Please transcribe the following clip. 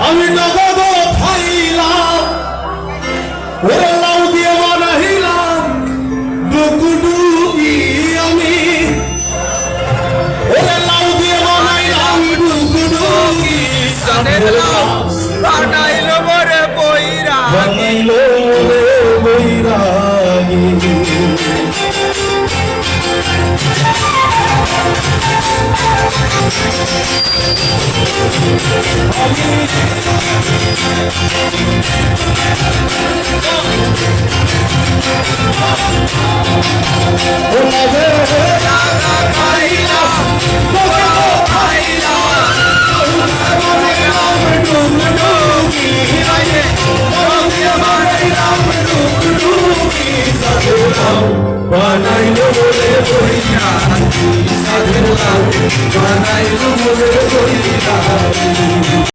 আমি নগদ খাইলাম ওরে লাউ দিয়ে বানাইলাম ডুকুডুকি আমি ওরে লাউ দিয়ে বানাইলাম ডুকুডুকি সাদের লাউ বানাইলো মোরে বৈরাগী বানাইলো মোরে বৈরাগী বানাইলো মোরে বৈরাগী সাধের লাউ বানাইলো মোরে বৈরাগী